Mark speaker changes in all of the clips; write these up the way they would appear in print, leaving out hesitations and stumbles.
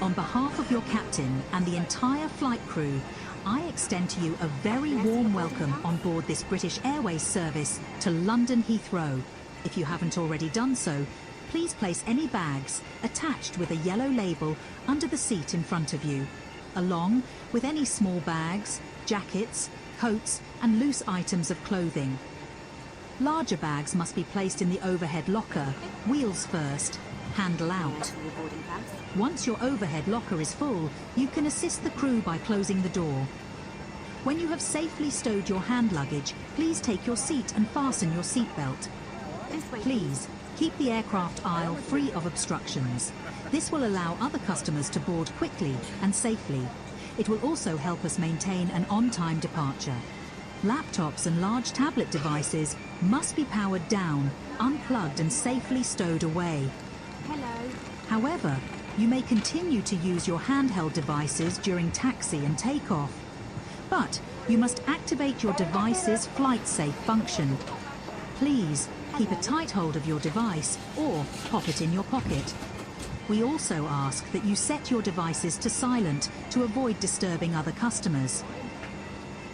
Speaker 1: On behalf of your captain and the entire flight crew, I extend to you a very warm welcome on board this British Airways service to London Heathrow. If you haven't already done so, please place any bags attached with a yellow label under the seat in front of you, along with any small bags, jackets, coats and loose items of clothing. Larger bags must be placed in the overhead locker, wheels first, handle out. Once your overhead locker is full, you can assist the crew by closing the door. When you have safely stowed your hand luggage, please take your seat and fasten your seatbelt. Please, keep the aircraft aisle free of obstructions. This will allow other customers to board quickly and safely. It will also help us maintain an on-time departure. Laptops and large tablet devices must be powered down, unplugged and safely stowed away.
Speaker 2: Hello.
Speaker 1: However, you may continue to use your handheld devices during taxi and takeoff. But you must activate your device's flight safe function. Please keep a tight hold of your device or pop it in your pocket. We also ask that you set your devices to silent to avoid disturbing other customers.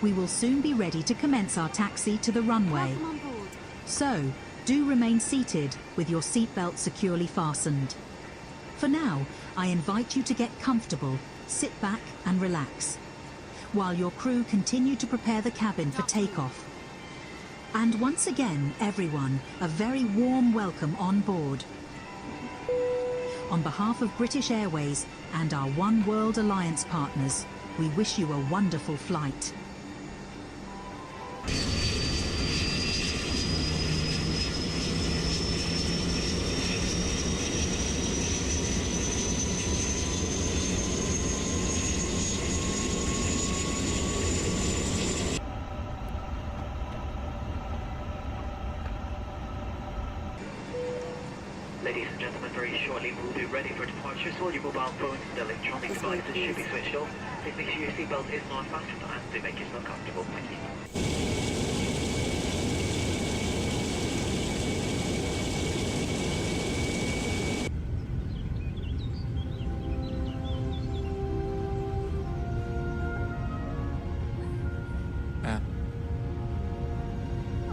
Speaker 1: We will soon be ready to commence our taxi to the runway.
Speaker 2: Welcome on board.
Speaker 1: So, do remain seated with your seatbelt securely fastened. For now, I invite you to get comfortable, sit back and relax, while your crew continue to prepare the cabin for takeoff. And once again, everyone, a very warm welcome on board. On behalf of British Airways and our One World Alliance partners, we wish you a wonderful flight.
Speaker 3: Ladies and gentlemen, very shortly we'll be ready for departure, so all your mobile phones and electronic devices should be switched off. Please make sure your seatbelt is not fastened and do make yourself comfortable. Thank you.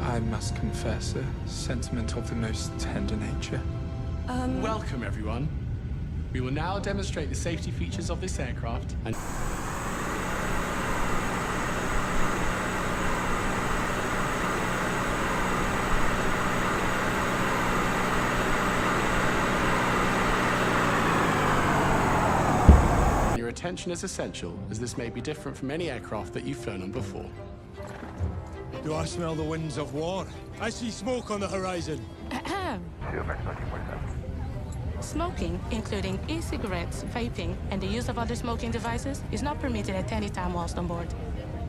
Speaker 4: I must confess a sentiment of the most tender nature.
Speaker 5: Welcome, everyone. We will now demonstrate the safety features of this aircraft and... Your attention is essential, as this may be different from any aircraft that you've flown on before.
Speaker 6: Do I smell the winds of war? I see smoke on the horizon.
Speaker 7: Smoking, including e-cigarettes, vaping, and the use of other smoking devices, is not permitted at any time whilst on board,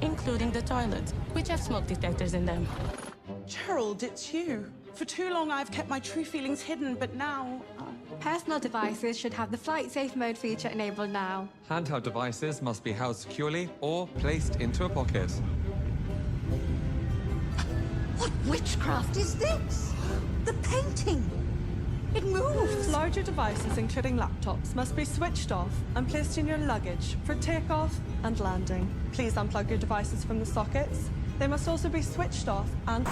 Speaker 7: including the toilets, which have smoke detectors in them.
Speaker 8: Gerald, it's you. For too long I've kept my true feelings hidden, but now...
Speaker 2: Personal devices should have the flight safe mode feature enabled now.
Speaker 9: Handheld devices must be held securely or placed into a pocket.
Speaker 10: What witchcraft is this? The painting! It moves!
Speaker 8: Larger devices, including laptops, must be switched off and placed in your luggage for takeoff and landing. Please unplug your devices from the sockets. They must also be switched off and...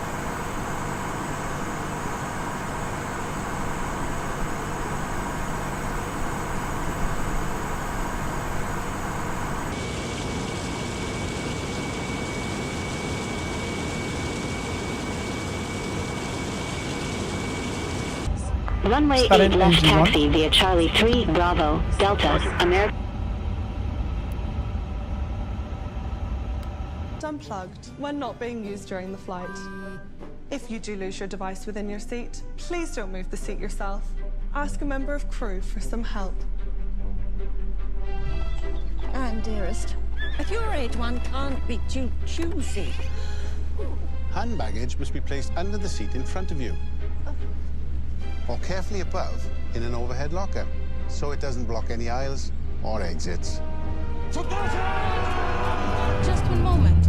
Speaker 11: Runway 8 left taxi via Charlie 3, Bravo, Delta, America.
Speaker 8: unplugged when not being used during the flight. If you do lose your device within your seat, please don't move the seat yourself. Ask a member of crew for some help.
Speaker 10: Anne, dearest, at your age, one can't be too choosy.
Speaker 12: Hand baggage must be placed under the seat in front of you, or carefully above in an overhead locker, so it doesn't block any aisles or exits.
Speaker 7: Just one moment.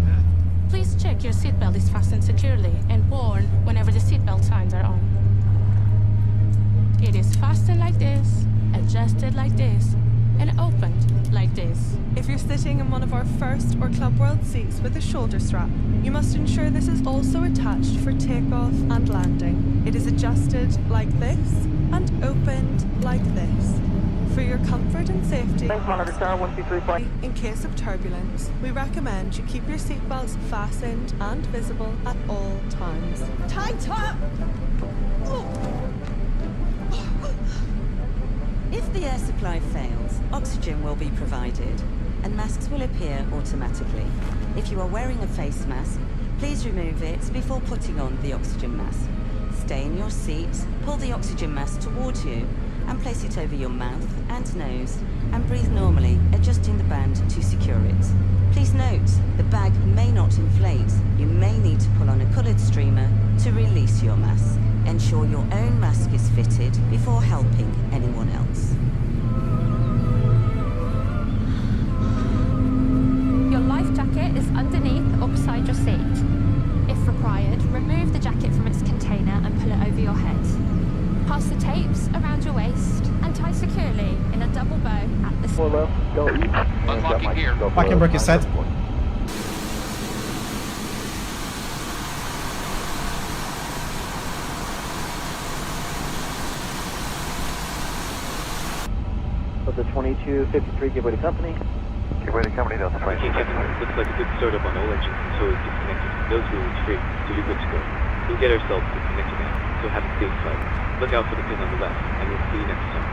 Speaker 7: Please check your seatbelt is fastened securely and worn whenever the seatbelt signs are on. It is fastened like this, adjusted like this, and opened like this.
Speaker 8: If you're sitting in one of our first or Club World seats with a shoulder strap, you must ensure this is also attached for takeoff and landing. It is adjusted like this and opened like this. For your comfort and safety, in case of turbulence, we recommend you keep your seatbelts fastened and visible at all times.
Speaker 10: Tight up! If the air supply fails, oxygen will be provided and masks will appear automatically. If you are wearing a face mask, please remove it before putting on the oxygen mask. Stay in your seat, pull the oxygen mask towards you and place it over your mouth and nose and breathe normally, adjusting the band to secure it. Please note, the bag may not inflate. You may need to pull on a coloured streamer to release your mask. Ensure your own mask is fitted before helping anyone else.
Speaker 2: Your life jacket is underneath or beside your seat. If required, remove the jacket from its container and pull it over your head. Pass the tapes around your waist and tie securely in a double bow at the
Speaker 13: side.
Speaker 14: Unlocking gear.
Speaker 13: Parking brake is set.
Speaker 15: The 2253, give way to company.
Speaker 16: Give way to company, Delta 22.
Speaker 17: Looks like a good startup on all engines, so it's disconnected. Those wheels free, so you're good to go. We'll get ourselves disconnected now, so have a safe flight. Look out for the pin on the left, and we'll see you next time.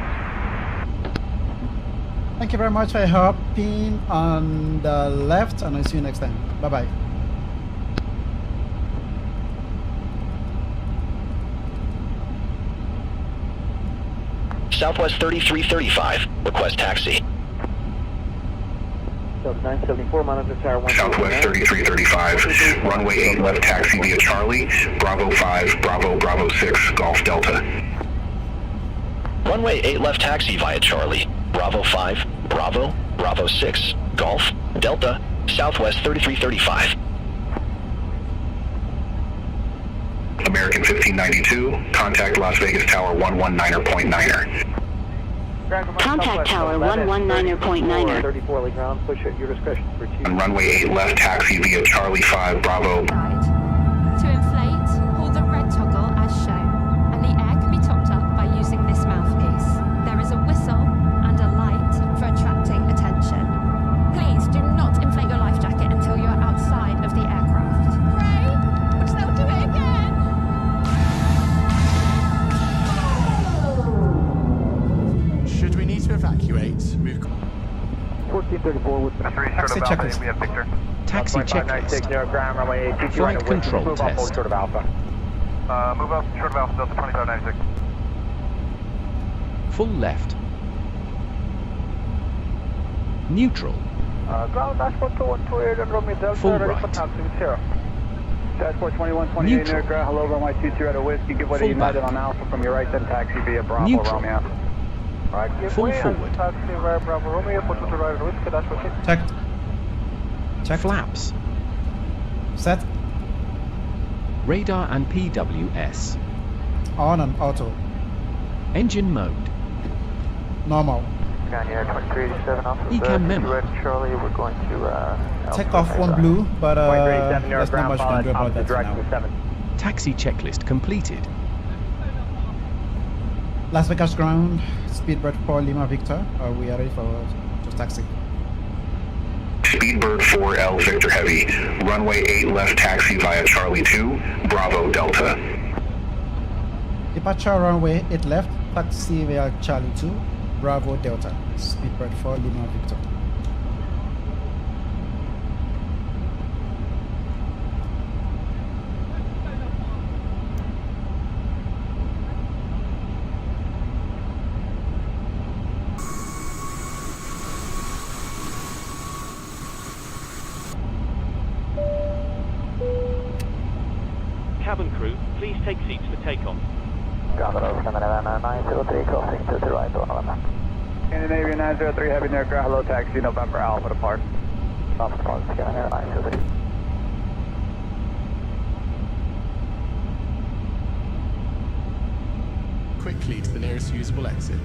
Speaker 13: Thank you very much for your pin on the left, and I'll see you next time. Bye-bye.
Speaker 18: Southwest 3335, request taxi.
Speaker 15: Southwest 974, monitor tower 1.
Speaker 18: Southwest 3335, runway 8 left taxi via Charlie, Bravo 5, Bravo 6, Golf Delta. Runway 8 left taxi via Charlie, Bravo 5, Bravo 6, Golf Delta, Southwest 3335. American 1592, contact Las Vegas Tower 119.9er.
Speaker 11: Contact Tower 119.9er.
Speaker 15: 34 lead ground, push at your discretion for 2.
Speaker 18: And runway 8 left taxi via Charlie 5 Bravo.
Speaker 2: To inflate, pull the red toggle as shown, and the air can be topped up by using this mouthpiece. There is a whistle and a light for attracting attention. Please do not inflate your life jacket until you are outside of the aircraft. Ray, they'll do it again!
Speaker 5: Should we need to evacuate, move...
Speaker 15: 1434 with
Speaker 13: taxi checklist.
Speaker 16: We have Victor.
Speaker 9: Taxi checklist. Flight control test.
Speaker 16: Move up short of Alpha, Delta 2596.
Speaker 9: Full left. Neutral.
Speaker 15: Ground dashboard 2128 and Romeo Delta.
Speaker 9: Full
Speaker 15: ready
Speaker 9: right.
Speaker 15: for taxi 0. Dashboard 2128
Speaker 9: Neutral.
Speaker 15: near hello, runway 23 at a whiskey. Give way to
Speaker 9: Full
Speaker 15: United
Speaker 9: back.
Speaker 15: on Alpha from your right, then taxi via Bravo
Speaker 9: Neutral.
Speaker 15: Romeo. Right, give
Speaker 9: Full
Speaker 15: way
Speaker 9: forward.
Speaker 15: and taxi via Bravo Romeo, put to the right at a whiskey, dashboard 6.
Speaker 13: Checked. Checked.
Speaker 9: Flaps.
Speaker 13: Set.
Speaker 9: Radar and PWS.
Speaker 13: On and auto.
Speaker 9: Engine mode.
Speaker 13: Normal.
Speaker 15: Scania 2387 off of
Speaker 9: Ecam memo.
Speaker 15: Red Charlie, we're going to
Speaker 13: Take off one blue, but there's not much we can do about that for now.
Speaker 15: 7.
Speaker 9: Taxi checklist completed.
Speaker 13: Las Vegas ground, Speedbird 4 Lima Victor. We are ready for just taxi.
Speaker 18: Speedbird 4L Victor Heavy, runway 8 left taxi via Charlie 2, Bravo Delta.
Speaker 13: Departure runway 8 left, taxi via Charlie 2, Bravo Delta. Speedbird 4 Lima Victor.
Speaker 19: Cabin crew, please take seats for takeoff.
Speaker 15: Ground 903, crossing to the right on 11. Scandinavia 903, heavy near ground, hello taxi, November Alpha depart. Alpha depart, Scandinavia 903.
Speaker 5: quickly to the nearest usable exit.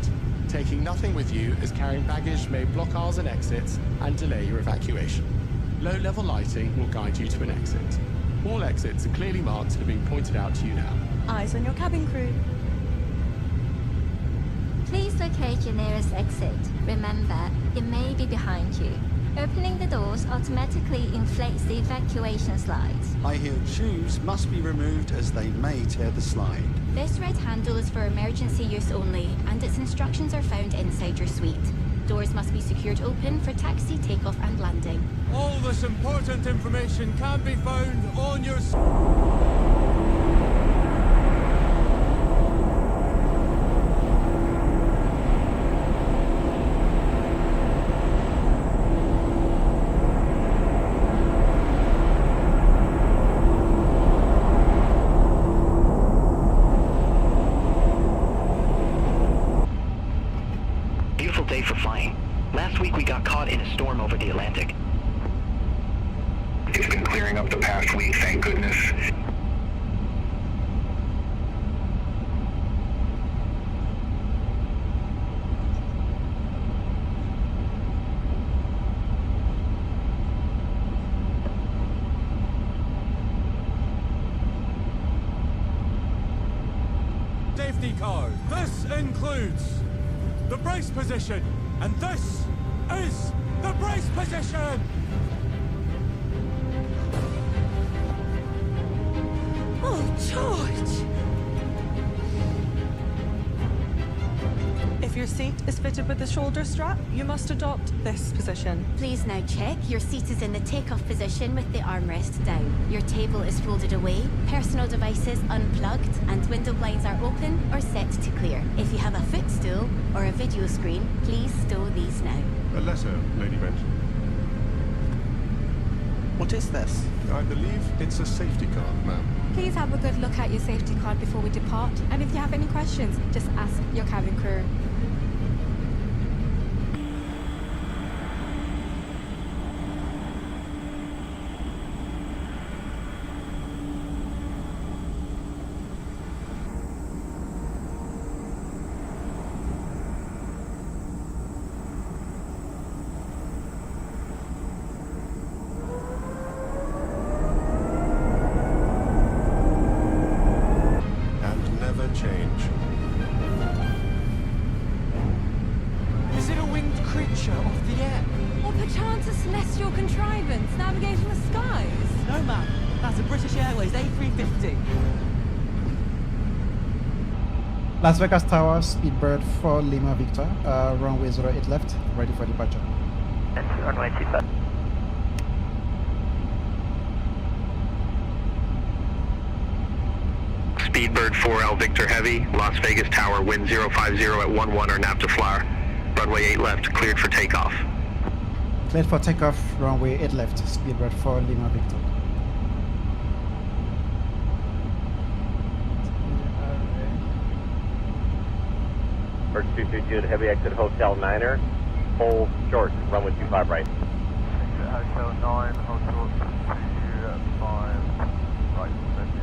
Speaker 5: Taking nothing with you, as carrying baggage may block aisles and exits and delay your evacuation. Low-level lighting will guide you to an exit. All exits are clearly marked and are being pointed out to you now.
Speaker 8: Eyes on your cabin crew.
Speaker 20: Please locate your nearest exit. Remember, it may be behind you. Opening the doors automatically inflates the evacuation slides.
Speaker 21: High-heeled shoes must be removed as they may tear the slide.
Speaker 20: This red handle is for emergency use only, and its instructions are found inside your suite. Doors must be secured open for taxi, takeoff and landing.
Speaker 6: All this important information can be found on your...
Speaker 18: Beautiful day for flying. Last week we got caught in a storm over the Atlantic.
Speaker 22: It's been clearing up the past week, thank goodness.
Speaker 6: Safety car. This includes the brace position, and this is the brace position!
Speaker 8: Oh, George! If your seat is fitted with the shoulder strap, you must adopt this position.
Speaker 20: Please now check your seat is in the takeoff position with the armrest down. Your table is folded away, personal devices unplugged, and window blinds are open or set to clear. If you have a footstool or a video screen, please stow these now.
Speaker 23: A letter, Lady Benjamin.
Speaker 21: What is this?
Speaker 23: I believe it's a safety card, ma'am.
Speaker 2: Please have a good look at your safety card before we depart, and if you have any questions, just ask your cabin crew.
Speaker 23: Change.
Speaker 8: Is it a winged creature of the air?
Speaker 2: Or perchance a celestial contrivance navigating the skies?
Speaker 24: No, ma'am. That's a British Airways A350.
Speaker 13: Las Vegas Tower, Speedbird for Lima Victor, runway 08 left, ready for departure.
Speaker 15: Runway 25.
Speaker 22: Speedbird 4L Victor Heavy, Las Vegas Tower, wind 050 at 11 or nav to flyer. Runway 8 left, cleared for takeoff.
Speaker 13: Cleared for takeoff, runway 8 left, Speedbird for Lima Victor.
Speaker 25: First 232 heavy exit Hotel Niner, hold short, runway 25 right.
Speaker 16: Exit Hotel 9, hold short, 25 right, 232.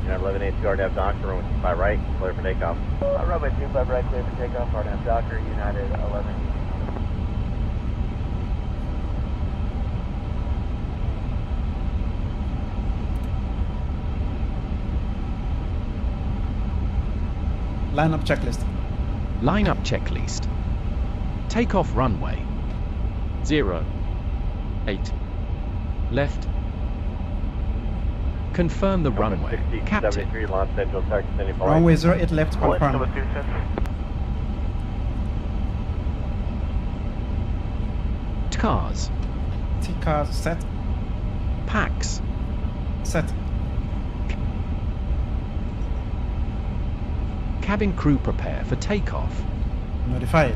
Speaker 25: United 1182 RNAV Doctor, runway 25 right, clear for takeoff. Runway 25 right, clear for takeoff, RNAV Doctor, United 11.
Speaker 13: Lineup checklist.
Speaker 26: Lineup checklist. Takeoff runway 08 left. Confirm the runway. Captain.
Speaker 25: Los Angeles,
Speaker 13: Runway 08 left, confirm.
Speaker 26: Cars.
Speaker 13: T-cars set.
Speaker 26: Packs.
Speaker 13: Set.
Speaker 26: Cabin crew prepare for takeoff.
Speaker 13: Notified.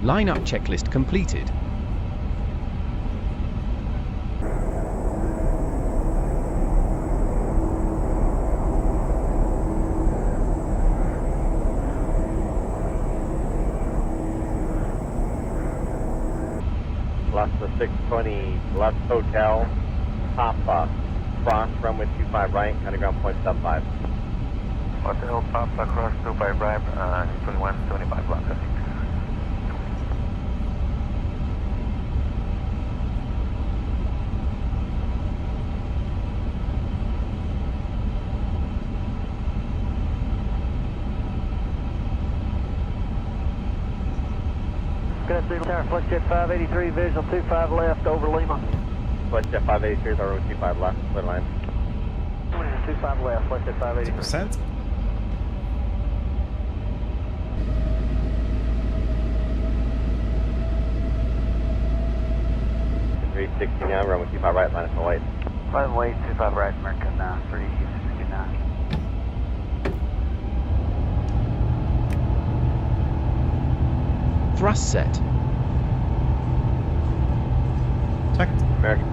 Speaker 26: Lineup checklist completed.
Speaker 25: 20 left hotel, top cross, runway 25 right, underground point sub 5.
Speaker 16: Hotel top cross 25 right, 21, 75 block.
Speaker 15: Good afternoon, Tower, Flexjet 583, visual 25 left over Lima.
Speaker 25: Flexjet 583 is our road 25 left, clear line.
Speaker 15: 25 left, Flexjet 583.
Speaker 13: 50%.
Speaker 25: $369, runway 25 right, line up white.
Speaker 15: Runway 25 right, American 369.
Speaker 26: Thrust set.
Speaker 13: Checked.
Speaker 25: American.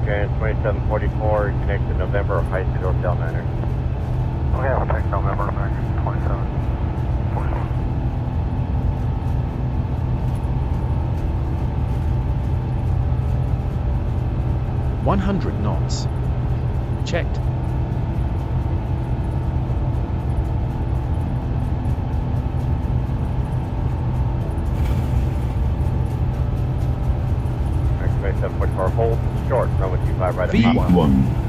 Speaker 25: Karen 2744, connect to November, High Street Hotel Manor.
Speaker 16: Okay, we'll take November, American 2744.
Speaker 26: 100 knots. Checked.
Speaker 25: X-ray 744, hold short, runway 25 right at
Speaker 26: V1.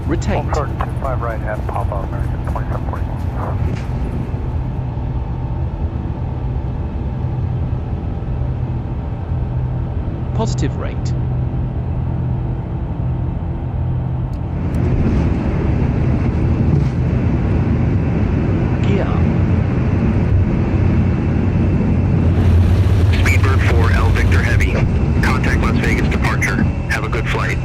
Speaker 26: Rotate.
Speaker 16: 25 right at Papa American 2744.
Speaker 26: Positive rate. Gear up.
Speaker 22: Speedbird 4L Victor Heavy. Contact Las Vegas departure. Have a good flight.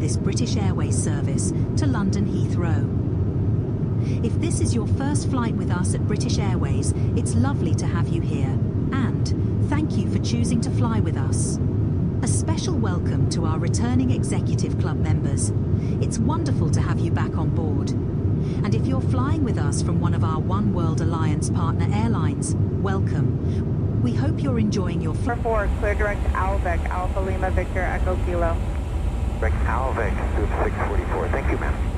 Speaker 1: this British Airways service to London Heathrow. If this is your first flight with us at British Airways, it's lovely to have you here, and thank you for choosing to fly with us. A special welcome to our returning Executive Club members. It's wonderful to have you back on board. And if you're flying with us from one of our One World Alliance partner airlines, welcome. We hope you're enjoying your flight.
Speaker 3: 4, clear direct Alvec, Alpha Lima Victor Echo Kilo.
Speaker 15: Direct Alvec, 644. Thank you, ma'am.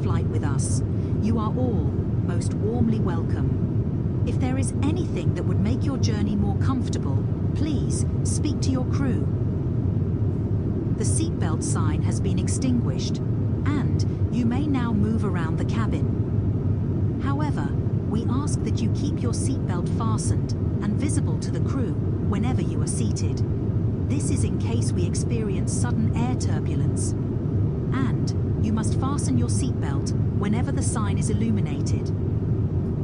Speaker 1: Flight with us. You are all most warmly welcome. If there is anything that would make your journey more comfortable, please speak to your crew. The seatbelt sign has been extinguished, and you may now move around the cabin. However, we ask that you keep your seatbelt fastened and visible to the crew whenever you are seated. This is in case we experience sudden air turbulence. And you must fasten your seatbelt whenever the sign is illuminated.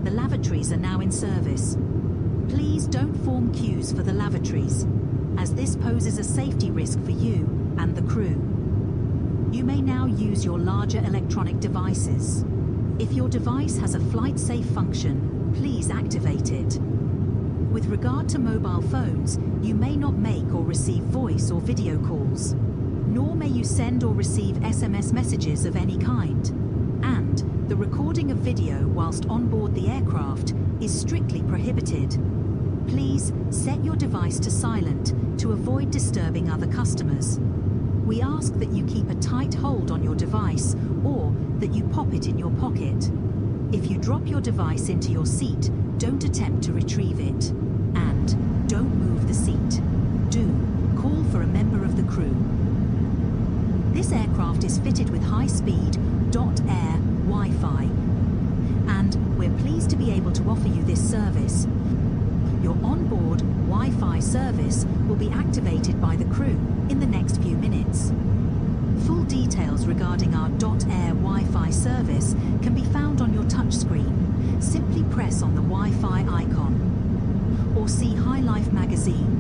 Speaker 1: The lavatories are now in service. Please don't form queues for the lavatories, as this poses a safety risk for you and the crew. You may now use your larger electronic devices. If your device has a flight-safe function, please activate it. With regard to mobile phones, you may not make or receive voice or video calls. Nor may you send or receive SMS messages of any kind. And the recording of video whilst on board the aircraft is strictly prohibited. Please set your device to silent to avoid disturbing other customers. We ask that you keep a tight hold on your device or that you pop it in your pocket. If you drop your device into your seat, don't attempt to retrieve it. And don't move the seat. Do call for a member of the crew. This aircraft is fitted with high-speed .air Wi-Fi, and we're pleased to be able to offer you this service. Your onboard Wi-Fi service will be activated by the crew in the next few minutes. Full details regarding our .air Wi-Fi service can be found on your touchscreen. Simply press on the Wi-Fi icon, or see High Life magazine.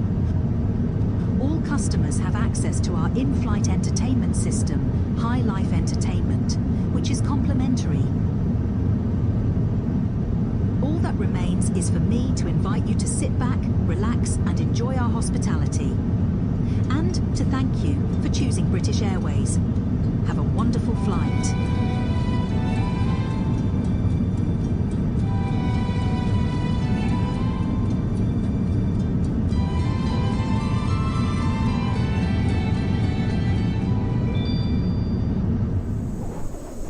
Speaker 1: All customers have access to our in-flight entertainment system, High Life Entertainment, which is complimentary. All that remains is for me to invite you to sit back, relax, and enjoy our hospitality. And to thank you for choosing British Airways. Have a wonderful flight.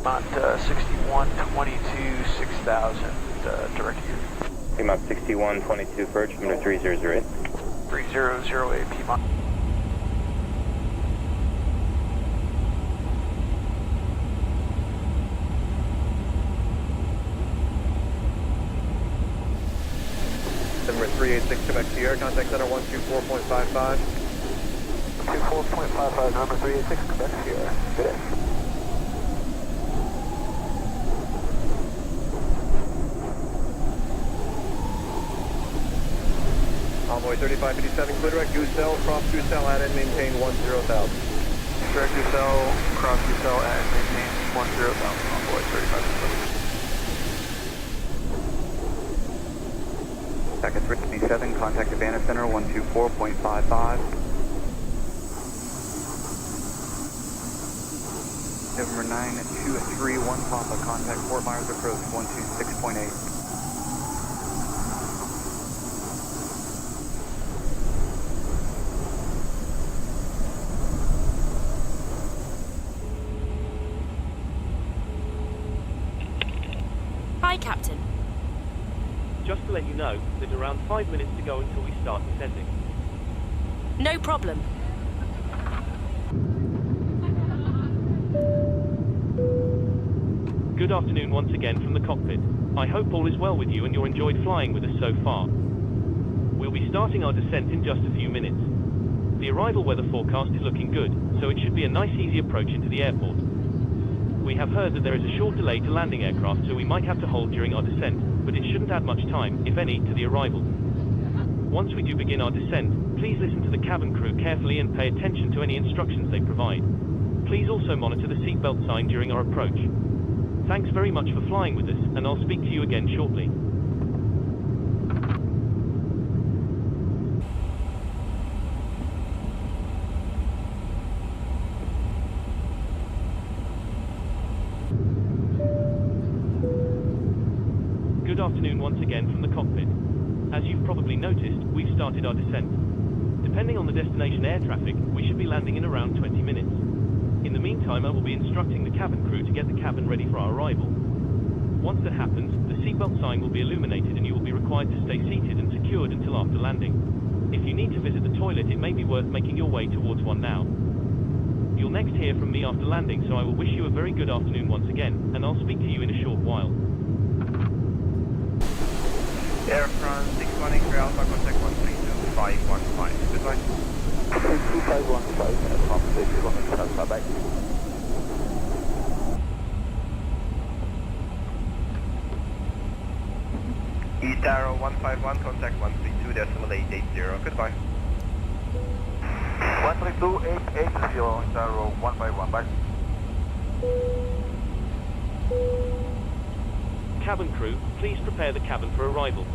Speaker 15: Mont 6122 6000, direct you.
Speaker 25: Piedmont 6122 approach, number 3008.
Speaker 15: 3008 Piedmont.
Speaker 25: Number 386 Quebec Sierra, contact center 124.55.
Speaker 15: 124.55, number 386 Quebec Sierra. Good day.
Speaker 25: Envoy 3557, clear direct Goosell, cross Goosell, add and maintain 10,000.
Speaker 15: Direct Goosell, cross Goosell, and maintain 10,000. Envoy 3557.
Speaker 25: Packet 357, contact Havana Center 124.55. November 9231 Papa, contact Fort Myers approach 126.8.
Speaker 4: Hi, Captain.
Speaker 19: just to let you know that around 5 minutes to go until we start descending.
Speaker 4: No problem.
Speaker 19: Good afternoon once again from the cockpit. I hope all is well with you and you enjoyed flying with us so far. We'll be starting our descent in just a few minutes. The arrival weather forecast is looking good, so it should be a nice easy approach into the airport. We have heard that there is a short delay to landing aircraft, so we might have to hold during our descent, but it shouldn't add much time, if any, to the arrival. Once we do begin our descent, please listen to the cabin crew carefully and pay attention to any instructions they provide. Please also monitor the seatbelt sign during our approach. Thanks very much for flying with us, and I'll speak to you again shortly. Good afternoon once again from the cockpit. As you've probably noticed, we've started our descent. Depending on the destination air traffic, we should be landing in around 20 minutes. In the meantime, I will be instructing the cabin crew to get the cabin ready for our arrival. Once that happens, the seatbelt sign will be illuminated and you will be required to stay seated and secured until after landing. If you need to visit the toilet, it may be worth making your way towards one now. You'll next hear from me after landing, so I will wish you a very good afternoon once again, and I'll speak to you in a short while.
Speaker 22: Air France 618 for Alpha, contact 132515. Goodbye. 2515, Air France 618 for Alpha, bye. East Arrow 151, contact 132.880, goodbye. 132.880, East Arrow 151, bye.
Speaker 19: Cabin crew, please prepare the cabin for arrival.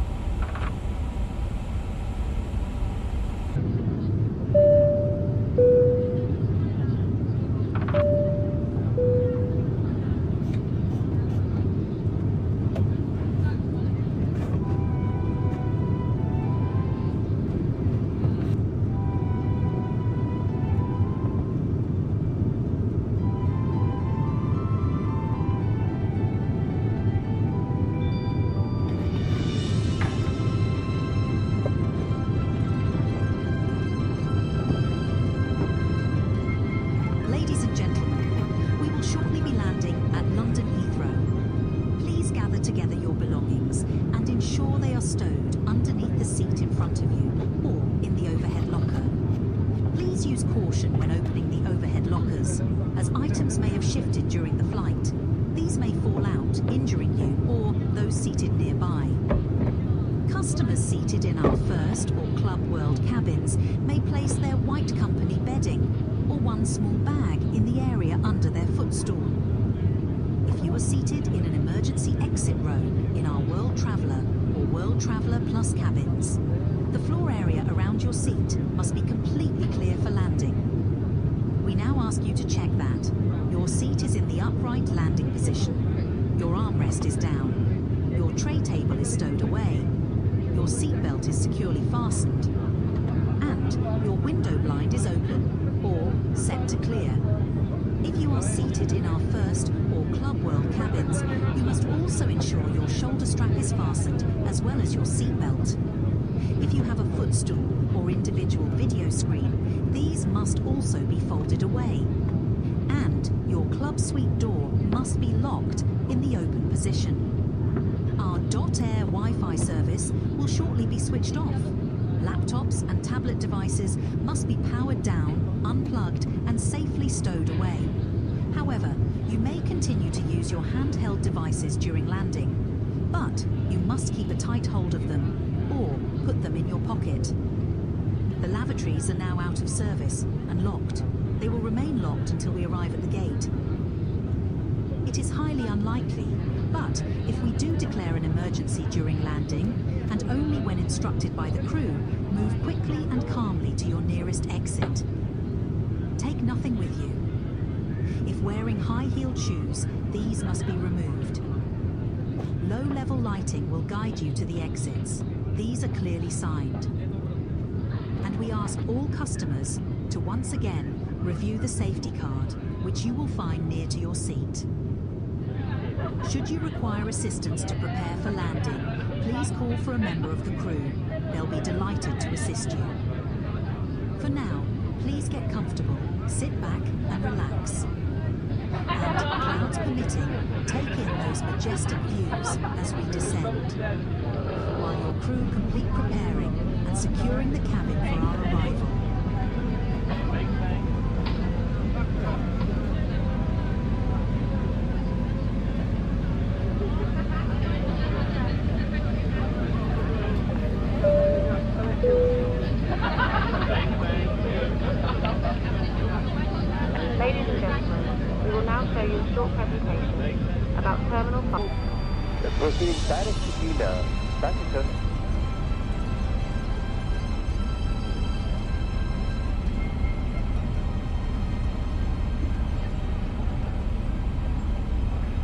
Speaker 1: During landing, but you must keep a tight hold of them or put them in your pocket. The lavatories are now out of service and locked. They will remain locked until we arrive at the gate. It is highly unlikely, but if we do declare an emergency during landing, and only when instructed by the crew, move quickly and calmly to your nearest exit. Take nothing with you. If wearing high-heeled shoes, these must be removed. Low-level lighting will guide you to the exits. These are clearly signed. And we ask all customers to once again review the safety card, which you will find near to your seat. Should you require assistance to prepare for landing, please please call for a member of the crew. They'll be delighted to assist you. For now, please get comfortable, sit back and relax. And, clouds permitting, take in those majestic views as we descend, while your crew complete preparing and securing the cabin for our arrival.
Speaker 3: Ladies and gentlemen, we will now show you a short presentation about Terminal 5.
Speaker 25: Proceeding direct to dealer, Washington.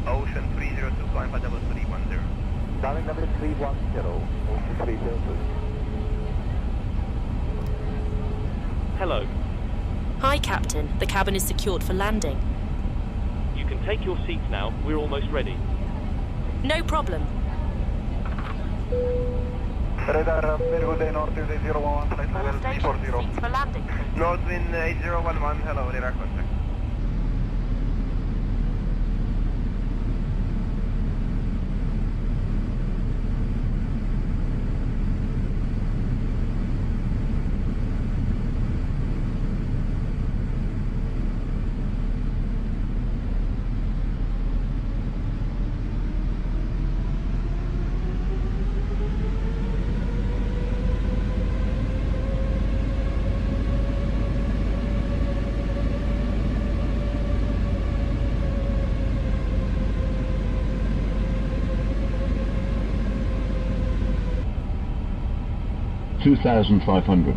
Speaker 22: Ocean 302, flying by double 310.
Speaker 25: Darling number 310, Ocean 302.
Speaker 19: Hello.
Speaker 4: Hi, Captain. The cabin is secured for landing.
Speaker 19: You can take your seats now. We're almost ready.
Speaker 4: No problem.
Speaker 25: Radar, very good day, North 801, flight level 340.
Speaker 4: Seats for landing.
Speaker 22: Northwind 8011, hello, radar contact.
Speaker 23: $2,500.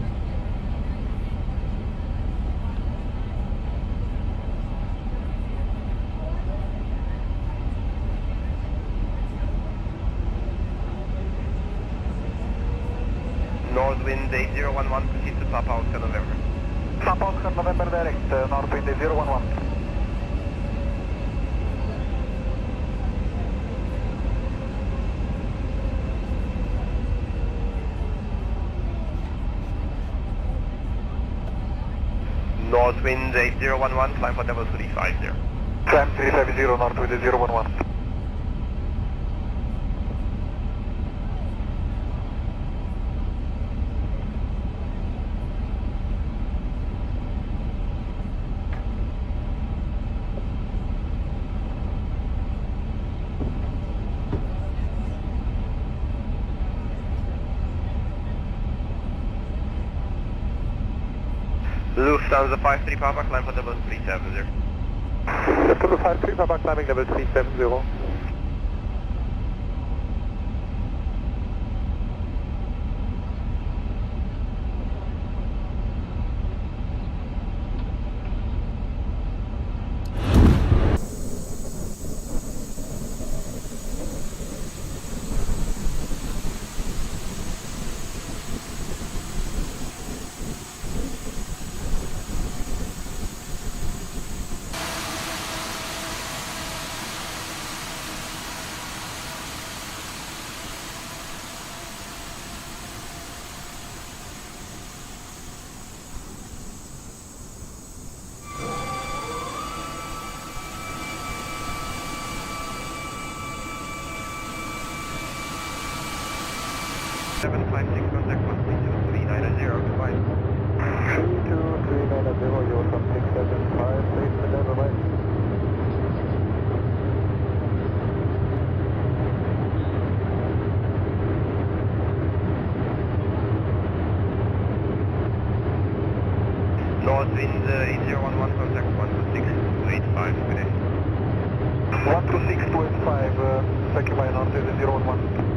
Speaker 22: Northwind 8011, proceed to Papa Oscar November.
Speaker 25: Papa Oscar November direct, Northwind 8011.
Speaker 22: Northwind 8011, flying for double 350.
Speaker 25: Climb 350, Northwind 8011.
Speaker 22: Lufthansa 53 Papa, climb for double 370.
Speaker 25: Lufthansa 53 Papa, climbing level 370.
Speaker 22: Contact 1323990, goodbye.
Speaker 25: 32390, you're from 675, please, bye-bye.
Speaker 22: Northwind 8011, contact 126-285, good day.
Speaker 25: 126-285, thank you, by Northwind 8011.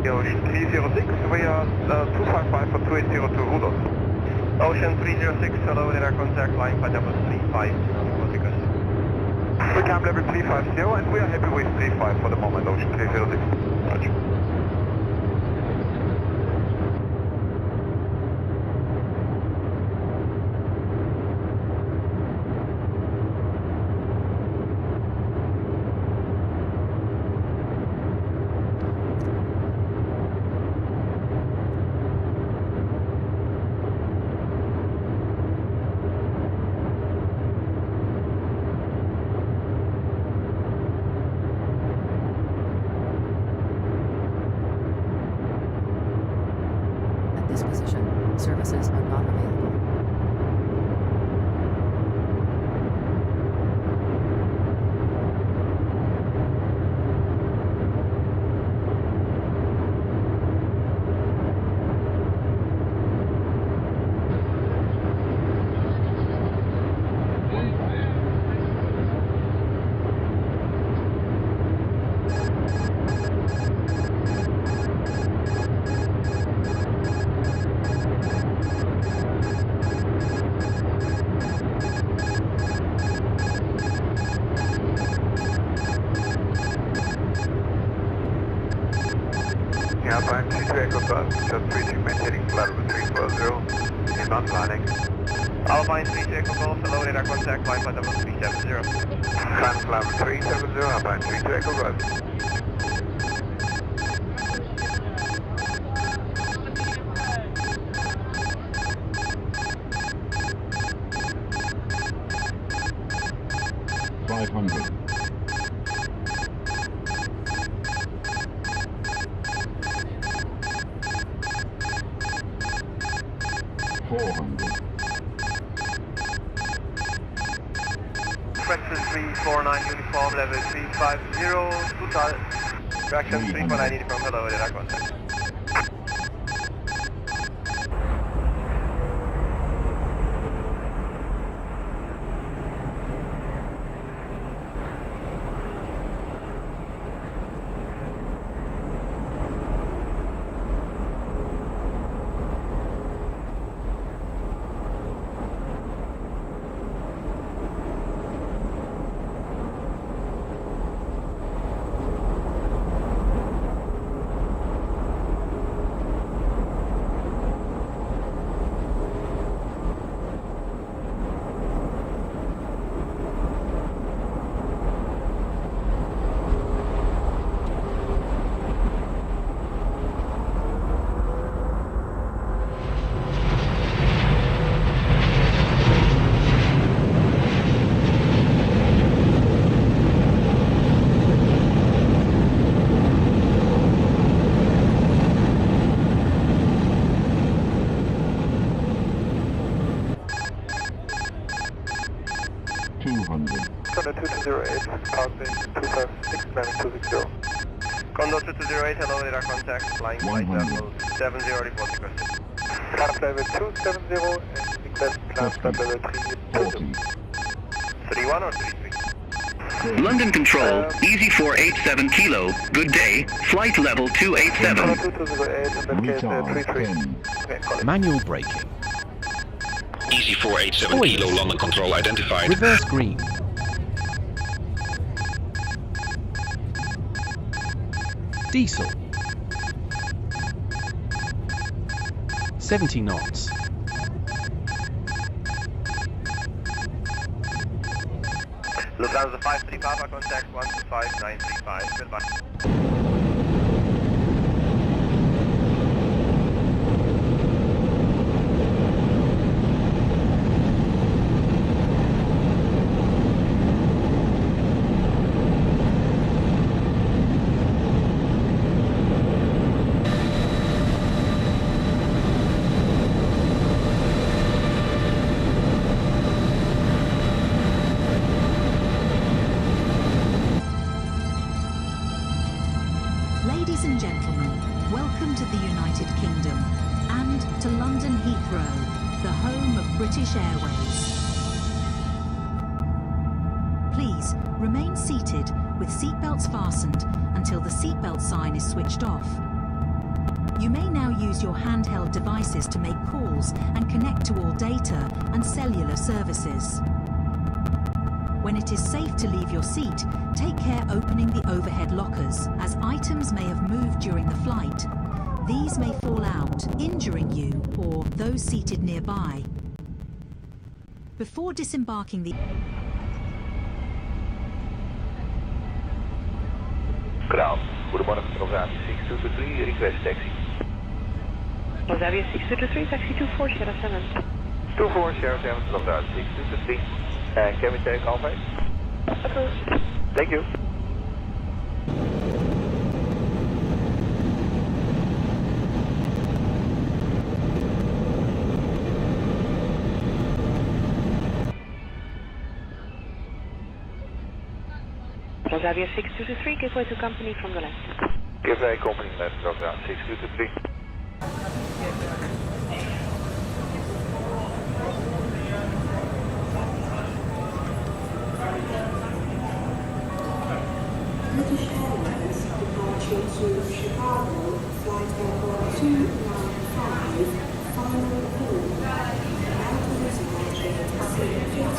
Speaker 22: Ocean 306, we are 255 for 2802 Rudolph. Ocean 306, hello, radar contact line by double 35. We climb level 350 and we are happy with 35 for the moment, Ocean 306. Roger.
Speaker 7: This position, services are not available.
Speaker 22: Alpine 32 Echo Bus, just reaching maintaining flight level 340, inbound planning. Alpine 32 Echo Golf, hello, radar contact, line by double 370. Climb flight level 370, Alpine 32 Echo Bus. Question 349 uniform level 350 total. Traction 349 uniform, hello, radar contact. Condor 2208, pound base 256, landing 260. Condor 2208, hello, radar contact, flying flight level 70, report requested. Climb level 270 and request climb level 320. 31 or 33?
Speaker 18: London Control, Easy 487 Kilo, good day, flight level 287.
Speaker 22: Condor 2208, in that case 33.
Speaker 26: Manual braking.
Speaker 18: Easy 487
Speaker 26: Oil.
Speaker 18: Kilo, London Control identified.
Speaker 26: Reverse green. Diesel. 70 knots.
Speaker 22: Lufthansa 53 Papa, contact 125935, goodbye.
Speaker 1: Ladies and gentlemen, welcome to the United Kingdom and to London Heathrow, the home of British Airways. Please remain seated with seatbelts fastened until the seatbelt sign is switched off. You may now use your handheld devices to make calls and connect to all data and cellular services. When it is safe to leave your seat, take care opening the overhead lockers, as items may have moved during the flight. These may fall out, injuring you or those seated nearby. Before disembarking the...
Speaker 16: Ground. Goedemorgen, Transavia 6223, request taxi.
Speaker 3: Transavia 6223, taxi 24, Sierra 7.
Speaker 16: 24, Sierra 7, Transavia 6223. And can we take off, eh?
Speaker 3: Approved.
Speaker 16: Thank you.
Speaker 3: Transavia 6223, give way to company from the left.
Speaker 16: Give way company left, Transavia 6223.
Speaker 9: British Airways, departure to Chicago, flight airport 295, final call. Out of dispatch gate C55.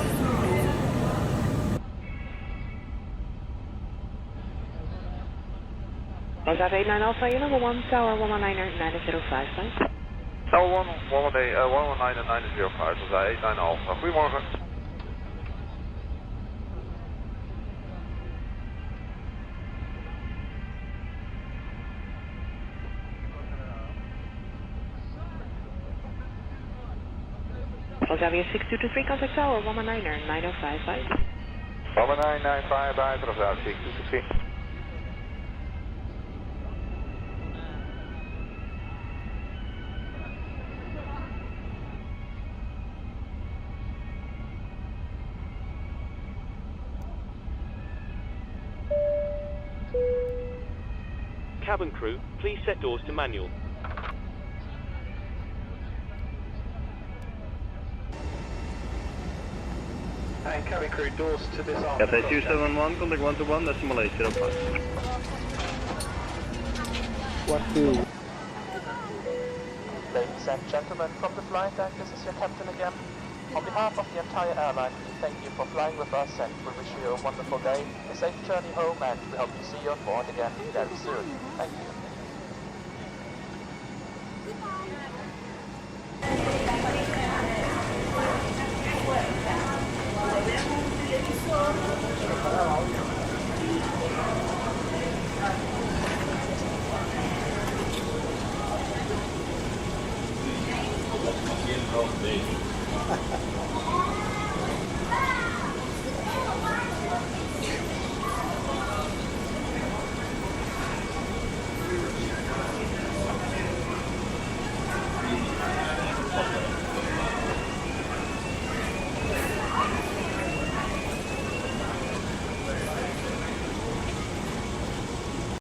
Speaker 3: Transavia 89 Alpha, you number 1, tower 119er 905, thanks.
Speaker 16: Tower 119 en 905, Transavia 89 Alpha. Goedemorgen.
Speaker 3: Transavia 6223, contact tower 119er 905, bye.
Speaker 16: 11995 bij Transavia 6223.
Speaker 19: Cabin crew, please set doors to manual.
Speaker 22: And cabin crew, doors to disarm.
Speaker 25: Cathay 271, contact 121, decimal 805.
Speaker 22: What do?
Speaker 10: Ladies and gentlemen, from the flight deck, this is your captain again. On behalf of the entire airline, we thank you for flying with us and we wish you a wonderful day, a safe journey home, and we hope to see you on board again very soon. Thank you.